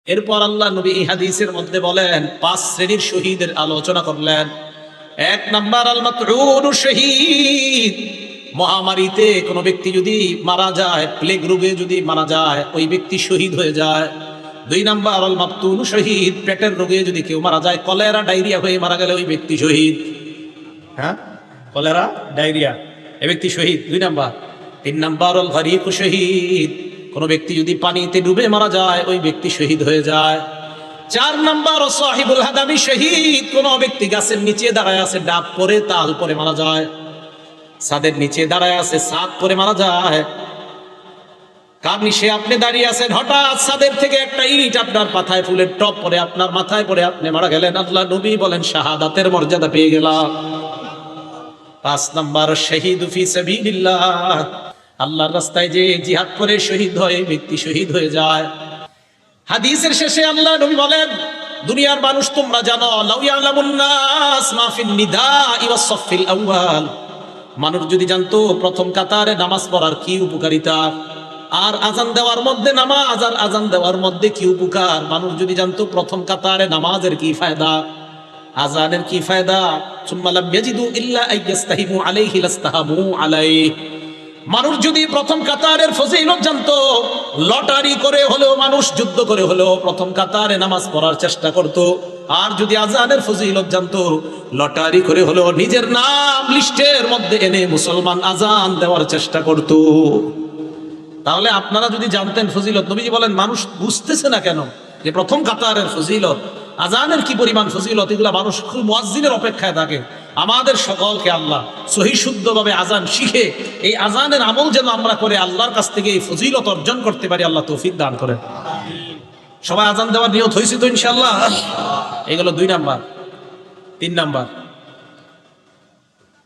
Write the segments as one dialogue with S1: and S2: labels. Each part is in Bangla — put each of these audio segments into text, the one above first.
S1: এরপর আল্লাহ নবী এই হাদিসের মধ্যে বলেন 5 শ্রেণীর শহীদের আলোচনা করলেন। 1 নাম্বার আল মাতউনু শহীদ, মহামারীতে কোনো ব্যক্তি যদি মারা যায়, প্লেগ রোগে যদি মারা যায়, ওই ব্যক্তি শহীদ হয়ে যায়। 2 নাম্বার আল মাবতুনু শহীদ, পেটের রোগে যদি কেউ মারা যায়, কলেরা ডায়রিয়া হয়ে মারা গেলে ওই ব্যক্তি শহীদ। হ্যাঁ, কলেরা ডায়রিয়া, এই ব্যক্তি শহীদ 2 নাম্বার। 3 নাম্বার আল গরিকু শহীদ, কোন ব্যক্তি যদি পানিতে ডুবে মারা যায় ওই ব্যক্তি শহীদ হয়ে যায়। 4 নাম্বার সাহিবুল হাদামি শহীদ, কোন ব্যক্তি গাছের নিচে দাঁড়ায় আছে, ডাব পরে তাল পরে মারা যায়, ছাদের নিচে দাঁড়ায় আছে, ছাদ পরে মারা যায়। কার নিচে আপনি দাঁড়িয়ে আছেন, হঠাৎ ছাদের থেকে একটা ইট আপনার মাথায়, ফুলের টপ পরে আপনার মাথায় পড়ে আপনি মারা গেলেন, আল্লাহ নবী বলেন শাহাদাতের মর্যাদা পেয়ে গেলাম। 5 নাম্বার শহীদ ফি সাবিলিল্লাহ, আল্লাহর রাস্তায় যে জিহাদ করে শহীদ হয় ব্যক্তি শহীদ হয়ে যায়। হাদিসের শেষে আল্লাহ নবী বলেন, দুনিয়ার মানুষ তোমরা জানো, লাউ ইয়ালামুন নাস মা ফিন নিদাই ওয়াস সাফিল আউয়াল, মানুষ যদি জানতো প্রথম কাতারে নামাজ পড়ার কি উপকারিতা, আর আজান দেওয়ার মধ্যে নামাজ আর আজান দেওয়ার মধ্যে কি উপকার, মানুষ যদি জানতো প্রথম কাতারে নামাজের কি ফায়দা, আজানের কি ফায়দা, সুম্মা লাম ইয়াজিদু ইল্লা আইয়াস্তাহিমু আলাইহি লাস্তাহামু আলাইহি, মানুষ যদি প্রথম কাতারের ফজিলত জানতো, লটারি করে হলেও মানুষ যুদ্ধ করে হলেও প্রথম কাতারে নামাজ পড়ার চেষ্টা করত। আর যদি আজানের ফজিলত জানতো, লটারি করে হলেও নিজের নাম লিস্টের মধ্যে এনে মুসলমান আজান দেওয়ার চেষ্টা করত। তাহলে আপনারা যদি জানতেন ফজিলত, নবীজি বলেন মানুষ বুঝতেছে না কেন যে প্রথম কাতারের ফজিলত, আজানের কি পরিমাণ ফজিলত, এগুলা মানুষ খুব মুয়াজ্জিনের অপেক্ষায় থাকে। আমাদের সকলকে আল্লাহ সহি শুদ্ধভাবে আজান শিখে এই আজানের আমল যেন আমরা করে আল্লাহর কাছ থেকে এই ফজিলত অর্জন করতে পারি, আল্লাহ তৌফিক দান করেন। সবাই আজান দেওয়ার নিয়ত হয়েছে তো ইনশাআল্লাহ? এগুলো 2 নাম্বার। 3 নাম্বার,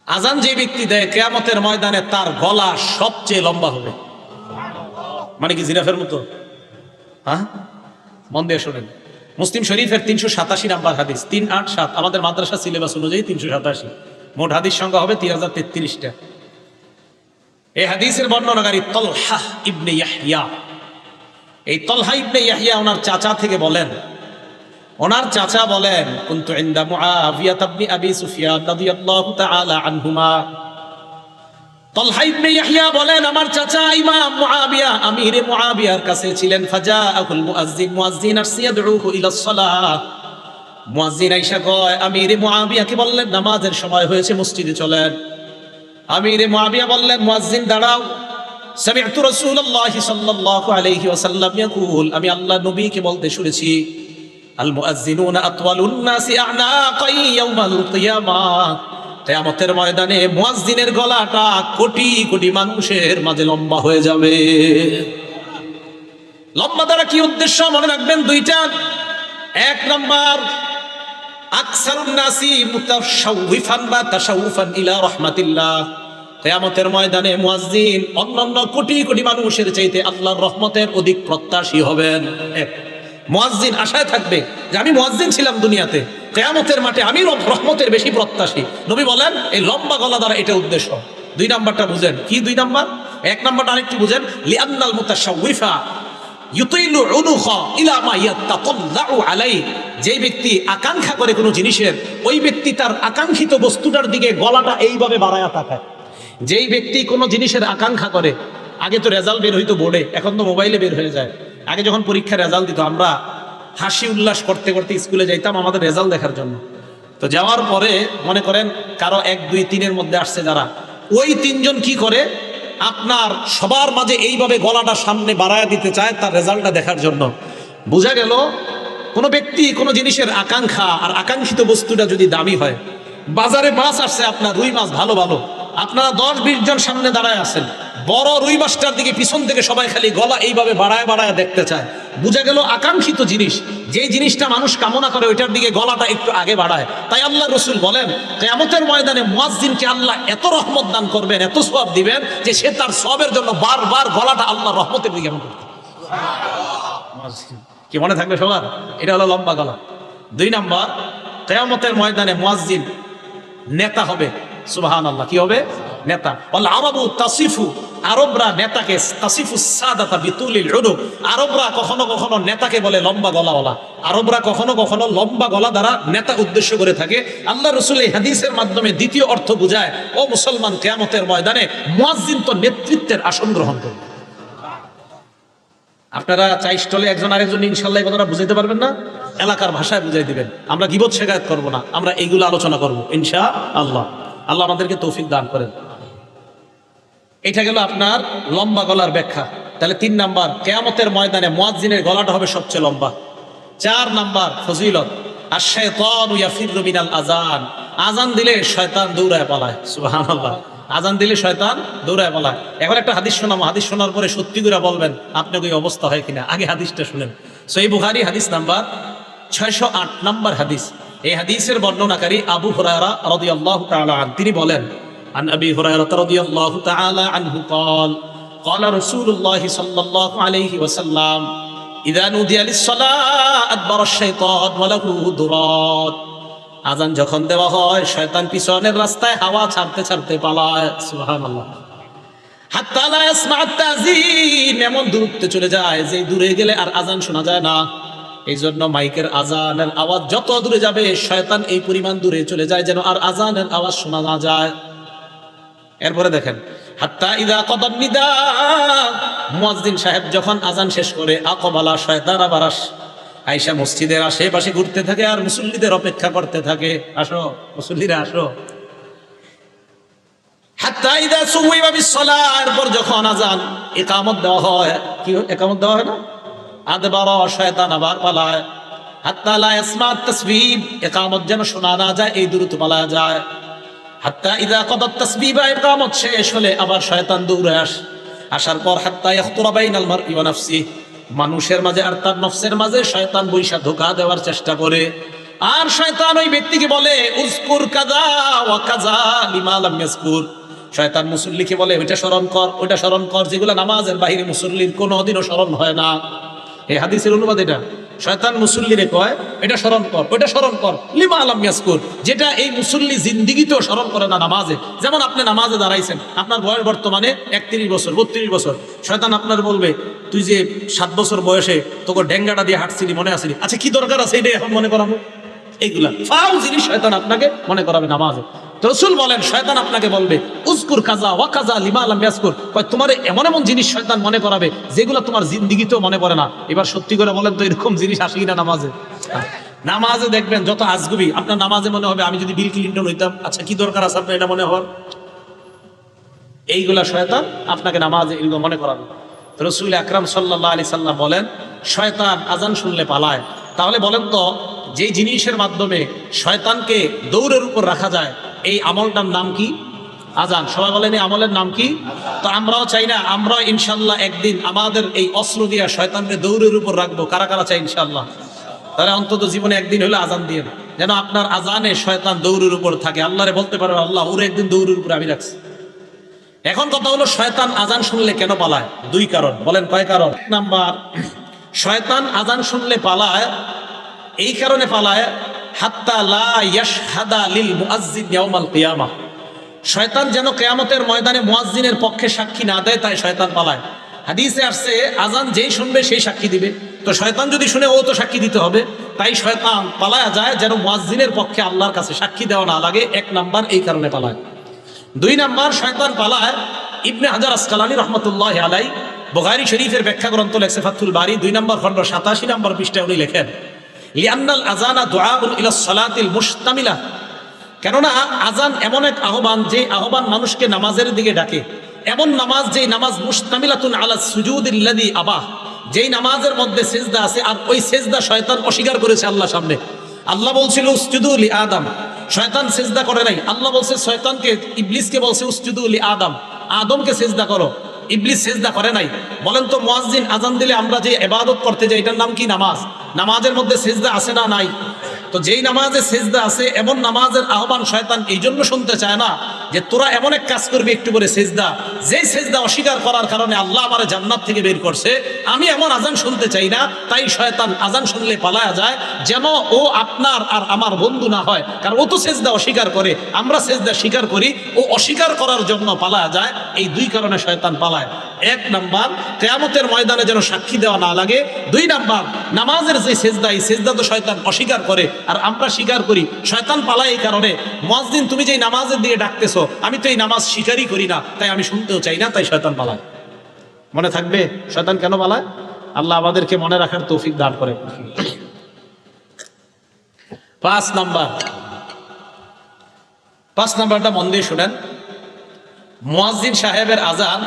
S1: আজান যে ব্যক্তি দেয় কিয়ামতের ময়দানে তার গলা সবচেয়ে লম্বা হবে। মানে কি জিরাফের মতো? হ্যাঁ, মন দিয়ে শোনেন। মুসলিম শরীফের 387 নাম্বার হাদিস, 387, আমাদের মাদ্রাসা সিলেবাস অনুযায়ী 387, মোট হাদিস সংখ্যা হবে 3033টা। এই হাদিসের বর্ণনাকারী তলহা ইবনে ইয়াহইয়া। এই তলহা ইবনে ইয়াহইয়া ওনার চাচা থেকে বলেন, ওনার চাচা বলেন, কুনতু ইনদা মুআবিয়া ইবনে আবি সুফিয়ান রাদিয়াল্লাহু তাআলা আনহুমা। তলহা ইবনে ইয়াহইয়া বলেন, আমার চাচা ইমাম মুআবিয়া, আমিরে মুআবিয়ার কাছে ছিলেন। ফাজাআহুল মুআজ্জিন, মুআজ্জিন আসছে ইয়াদউহু ইলাস সালাহ। মুআজ্জিন আইসা কয়, আমিরে মুআবিয়াকে বললেন নামাজের সময় হয়েছে, মসজিদে চলেন। আমিরে মুআবিয়া বললেন, মুআজ্জিন দাঁড়াও। সামি'তু রাসূলুল্লাহি সাল্লাল্লাহু আলাইহি ওয়াসাল্লাম ইয়াকুল, আমি আল্লাহ নবীকে বলতে শুনেছি, আল মুআজ্জিনুনা আতওয়ালুন নাসি আ'নাকান ইয়াউমাল কিয়ামাহ, কিয়ামতের ময়দানে মুয়াজ্জিনের গলাটা কোটি কোটি মানুষের মাঝে লম্বা হয়ে যাবে। লম্বা দ্বারা কি উদ্দেশ্য মনে রাখবেন 2টা। 1 নাম্বার, আকসারুন নাসি মুতাশাউফান বা তাশাউফান ইলা রাহমাতিল্লাহ, কিয়ামতের ময়দানে মুয়াজ্জিন অন্যান্য কোটি কোটি মানুষের চাইতে আল্লাহর রহমতের অধিক প্রত্যাশী হবেন। মুয়াজ্জিন আশায় থাকবে যে আমি মুয়াজ্জিন ছিলাম দুনিয়াতে, কিয়ামতের মাঠে আমি রহমতের বেশি প্রত্যাশী। নবী বলেন এই লম্বা গলা দ্বারা এটা উদ্দেশ্য। 2 নাম্বারটা বুঝেন কি? 2 নাম্বার, 1 নাম্বারটা আরেকটু বুঝেন, লিআন্নাল মুতাশাউফা ইউতিলু উনুখা ইলা মা ইয়াতাতাল্লাউ আলাই, যে ব্যক্তি আকাঙ্ক্ষা করে কোনো জিনিসের, ওই ব্যক্তি তার আকাঙ্ক্ষিত বস্তুটার দিকে গলাটা এইভাবে বাড়ায়া তাকায়। যেই ব্যক্তি কোনো জিনিসের আকাঙ্ক্ষা করে, আগে তো রেজাল্ট বের হইতো বোর্ডে, এখন তো মোবাইলে বের হয়ে যায়। আগে যখন পরীক্ষার রেজাল্ট দিত আমরা হাসি উল্লাস করতে করতে স্কুলে যাইতাম আমাদের রেজাল্ট দেখার জন্য। তো যাওয়ার পরে মনে করেন কারো 1, 2, 3-এর মধ্যে আসছে যারা, ওই 3 জন কি করে আপনার সবার মাঝে এইভাবে গলাটা সামনে বাড়ায় দিতে চায় তার রেজাল্টটা দেখার জন্য। বোঝা গেল কোনো ব্যক্তি কোনো জিনিসের আকাঙ্ক্ষা আর আকাঙ্ক্ষিত বস্তুটা যদি দামি হয়, বাজারে মাছ আসছে আপনার রুই মাছ ভালো ভালো, আপনারা 10-20 জন সামনে দাঁড়ায় আছেন, বড় রুই মাছটার দিকে পিছন থেকে সবাই খালি গলা এইভাবে বাড়ায় বাড়ায় দেখতে চায়। বুঝা গেল আকাঙ্ক্ষিত জিনিস, যেই জিনিসটা মানুষ কামনা করে ওইটার দিকে গলাটা একটু আগে বাড়ায়। তাই আল্লাহ রসুল বলেন কিয়ামতের ময়দানে মুয়াজ্জিনকে আল্লাহ এত রহমত দান করবেন, এত সওয়াব দিবেন যে সে তার সওয়াবের জন্য বারবার গলাটা আল্লাহ রহমতের দিকে এমন করবে। কি মনে থাকবে সবার? এটা হলো লম্বা গলা। 2 নাম্বার, কিয়ামতের ময়দানে মুয়াজ্জিন নেতা হবে। সুবহানাল্লাহ, কি হবে? নেতা। ওয়াল আরাবু তাসিফু, আরবরা নেতাকে তাসিফু সাদাতা বিতুলিল উনুক, আরবরা কখনো কখনো নেতাকে বলে লম্বা গলাওয়ালা। আরবরা কখনো কখনো লম্বা গলা দ্বারা নেতা উদ্দেশ্য করে থাকে। আল্লাহ রাসূল এই হাদিসের মাধ্যমে দ্বিতীয় অর্থ বুঝায়, ও মুসলমান, কিয়ামতের ময়দানে মুয়াজ্জিন তো নেতৃত্বের আসন গ্রহণ করবে। আপনারা চাই স্টলে একজন আরেকজন ইনশাআল্লাহ এই কথাটা বুঝাইতে পারবেন না, এলাকার ভাষায় বুঝাই দিবেন। আমরা গীবত শেখায়ত করব না, আমরা এইগুলো আলোচনা করব ইনশাআল্লাহ। আল্লাহ আমাদেরকে তৌফিক দান করেন। এটা গেল আপনার লম্বা গলার ব্যাখ্যা। তাহলে 3 নাম্বার, কিয়ামতের ময়দানে মুয়াজ্জিনের গলাটা হবে সবচেয়ে লম্বা। 4 নাম্বার ফজিলত, আশ-শাইতানু ইয়াফিরু মিনাল আযান, আযান দিলে শয়তান দৌড়ায় পালায়। সুবহানাল্লাহ, আযান দিলে শয়তান দৌড়ায় পালায়। এখন একটা হাদিস শোনাবো, হাদিস শোনার পরে সত্যি করে বলবেন আপনাকে ওই অবস্থা হয় কিনা। আগে হাদিসটা শুনেন। সহিহ বুখারী হাদিস নাম্বার 608 নাম্বার হাদিস। এই হাদিসের বর্ণনাকারী আবু হুরায়রা রাদিয়াল্লাহু তাআলা আনহু, তিনি বলেন, عن أبي هريرة رضي الله تعالى عنه قال قال رسول الله صلى الله عليه وسلم إذا نودي للصلاة أدبر الشيطان وله ذرات, আযান যখন দেওয়া হয় শয়তান পিছনের রাস্তায় হাওয়া ছাড়তে ছাড়তে পালায়। সুবহানাল্লাহ। হাত্তা লা ইয়াসমা'ু আত-তাযীন, এমন দূরত্বে চলে যায় যে দূরে গেলে আর আযান শোনা যায় না। এই জন্য মাইকের আযানের আওয়াজ যত দূরে যাবে শয়তান এই পরিমাণ দূরে চলে যায় যেন আর আযানের আওয়াজ শোনা না যায়। এরপরে দেখেন, হাত্তা ইযা কাদান নিদা, মুয়াজ্জিন সাহেব যখন আযান শেষ করে, আকবালা, শয়তান আবার আয়েশা মসজিদের আশেপাশে ঘুরতে থাকে আর মুসল্লিদের অপেক্ষা করতে থাকে, আসো মুসল্লিরা আসো। হাত্তা ইযা সুবিবা বিস-সালাহ, এরপর যখন আযান ইকামত দেওয়া হয়, কি ইকামত দেওয়া হয় না, আদবারা, শয়তান আবার পালায়। হাত্তা লা ইয়াসমা'ু তাসবিব, ইকামত যেন শোনা না যায় এই দূরত্ব পালায় যায়। হাত্তা ইযা কাদাত তাসবিবা, ইকামত শেষ হলে আবার শয়তান দৌড়ে আসার পর হাত্তা ইয়াখতুরা বাইনাল মারই ওয়া নাফসিহি, মানুষের মাঝে আর তার নফসের মাঝে শয়তান বৈশা ধোঁকা দেওয়ার চেষ্টা করে। আর শয়তান ওই ব্যক্তিকে বলে, উযকুর কাযা ওয়া কাযা লিমা লাম ইয়াযকুর, শয়তান মুসল্লিকে বলে ওইটা স্মরণ কর, ওইটা স্মরণ কর, যেগুলো নামাজের বাইরে মুসল্লির কোনোদিনও স্মরণ হয় না। এই হাদিসের অনুবাদ এটা। শয়তান মুসল্লিরে কয় এটা স্মরণ কর, ওইটা স্মরণ কর, লিমা লাম ইয়াযকুর, যেটা এই মুসল্লি জিন্দেগিতেও স্মরণ করে না নামাজে। যেমন আপনি নামাজে দাঁড়াইছেন, আপনার বয়স বর্তমানে 31 বছর 32 বছর, শয়তান আপনার বলবে, তুই যে 7 বছর বয়সে তোকে ডেঙ্গাটা দিয়ে হাঁটছিলি মনে আসিনি, আচ্ছা কি দরকার আছে এটা এখন মনে করাবো। এইগুলা ফাউ জিনিস শয়তান আপনাকে মনে করাবে নামাজে। তো রাসূল বলেন, শয়তান আপনাকে বলবে উযকুর কাযা ওয়া কাযা লিমা লাম ইয়াযকুর, কয় তোমার এমন এমন জিনিস শয়তান মনে করাবে যেগুলো তোমার জিন্দেগিতেও মনে পড়ে না। এবার সত্যি করে বলেন তো এরকম জিনিস আসে কিনা নামাজে? নামাজে দেখবেন যত আজগুবি, আপনার নামাজে মনে হবে আমি যদি বিল ক্লিনটন হইতাম, আচ্ছা কি দরকার আছে আপনার এটা মনে হওয়ার। এইগুলা শয়তান আপনাকে নামাজে এগুলো মনে করাবে। তো রাসূল আকরাম সাল্লাল্লাহু আলাইহি সাল্লাম বলেন, শয়তান আযান শুনলে পালায়। তাহলে বলেন তো, যে জিনিসের মাধ্যমে শয়তানকে দৌড়ের উপর রাখা যায় এই আমলটার নাম কি? আযান। সবাই বলেন এই আমলের নাম কি? তো আমরাও চাই না, আমরা ইনশাআল্লাহ একদিন আমাদের এই অস্ত্র দিয়া শয়তানকে দৌড়ের উপর রাখবো। কারা কারা চাই ইনশাআল্লাহ? তাহলে অন্তত জীবনে একদিন হলে আযান দিয়ে না, যেন আপনার আযানে শয়তান দৌড়ের উপর থাকে। আল্লাহরে বলতে পারবে, আল্লাহ ওরে একদিন দৌড়ের উপর আমি রাখছি। এখন কথা হলো, শয়তান আযান শুনলে কেন পালায়? 2 কারণ। বলেন কয় কারণ? 1 নাম্বার, শয়তান আযান শুনলে পালায় এই কারণে পালায়, হাত্তা লা ইয়াশহাদা লিল মুআজ্জিন ইয়াউমাল কিয়ামাহ, শয়তান যেন কিয়ামতের ময়দানে মুয়াজ্জিনের পক্ষে সাক্ষী না দেয়, তাই শয়তান পালায়। হাদিসে আসছে আযান যেই শুনবে সেই সাক্ষী দিবে। তো শয়তান যদি শুনে ও তো সাক্ষী দিতে হবে, তাই শয়তান পালায়া যায় যেন মুয়াজ্জিনের পক্ষে আল্লাহর কাছে সাক্ষী দেওয়া না লাগে। 1 নাম্বার এই কারণে পালায়। 2 নাম্বার, শয়তান পালায়, ইবনে হাজার আসকালানী রাহমাতুল্লাহি আলাইহি বুখারী শরীফের ব্যাখ্যা গ্রন্থ লেখছে ফাথুল বারী 2 নম্বর খণ্ড 87 নম্বর পৃষ্ঠায় উনি লেখেন, লিআন্নাল আযানা দুআউন ইলা সালাতিল মুশতামিলা, কেননা আযান এমন এক আহ্বান, যে আহ্বান মানুষকে নামাজের দিকে ডাকে। এমন নামাজ, যেই নামাজ মুশতামিলাতুন আলা সুজুদিল্লাযী আবাহ, যেই নামাজের মধ্যে সিজদা আছে, আর ওই সিজদা শয়তান অস্বীকার করেছে আল্লাহর সামনে। আল্লাহ বলছিল উসজুদু লি আদম, শয়তান সিজদা করে নাই। আল্লাহ বলছে শয়তানকে, ইবলিসকে বলছে উসজুদু লি আদম, আদমকে সিজদা করো। ইবলিস সিজদা করে নাই। বলেন তো, মুয়াজ্জিন আযান দিলে আমরা যে ইবাদত করতে যাই এটার নাম কি? নামাজ। নামাজের মধ্যে সিজদা আছে না নাই? তো যেই নামাজে সেজদা আছে এমন নামাজের আহ্বান শয়তান এই জন্য শুনতে চায় না যে তোরা এমন এক কাজ করবি একটু করে সেজদা, যেই সেজদা অস্বীকার করার কারণে আল্লাহ আমার জান্নাত থেকে বের করছে, আমি এমন আজান শুনতে চাই না। তাই শয়তান আজান শুনলে পালায়া যায় যেন ও আপনার আর আমার বন্ধু না হয়, কারণ ও তো সেজদা অস্বীকার করে, আমরা সেজদা স্বীকার করি, ও অস্বীকার করার জন্য পালায়া যায়। এই দুই কারণে শয়তান পালায়। এক নাম্বার, কিয়ামতের ময়দানে যেন সাক্ষী দেওয়া না লাগে। দুই নাম্বার, নামাজের যে সেজদা, এই সেজদা তো শয়তান অস্বীকার করে আর আমরা স্বীকার করি, শয়তান পালায় এই কারণে। মুয়াজ্জিন তুমি যেই নামাজের দিকে ডাকতেছো, আমি তো এই নামাজ স্বীকারই করি না, তাই আমি শুনতেও চাই না, তাই শয়তান পালায়। মনে থাকবে শয়তান কেন পালায়? আল্লাহ আমাদেরকে মনে রাখার তৌফিক দান করে। 5 নাম্বারটা মন দিয়ে শুনেন। মুয়াজ্জিন সাহেবের আজান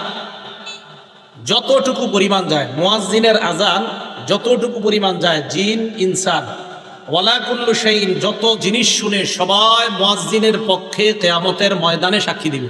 S1: যতটুকু পরিমাণ যায়, মুয়াজ্জিনের আজান যতটুকু পরিমাণ যায়, জিন ইনসান ওয়ালা কুল্লু শাইইন যত জিনিস শুনে সবাই মুয়াজ্জিনের পক্ষে কিয়ামতের ময়দানে সাক্ষী দিবে।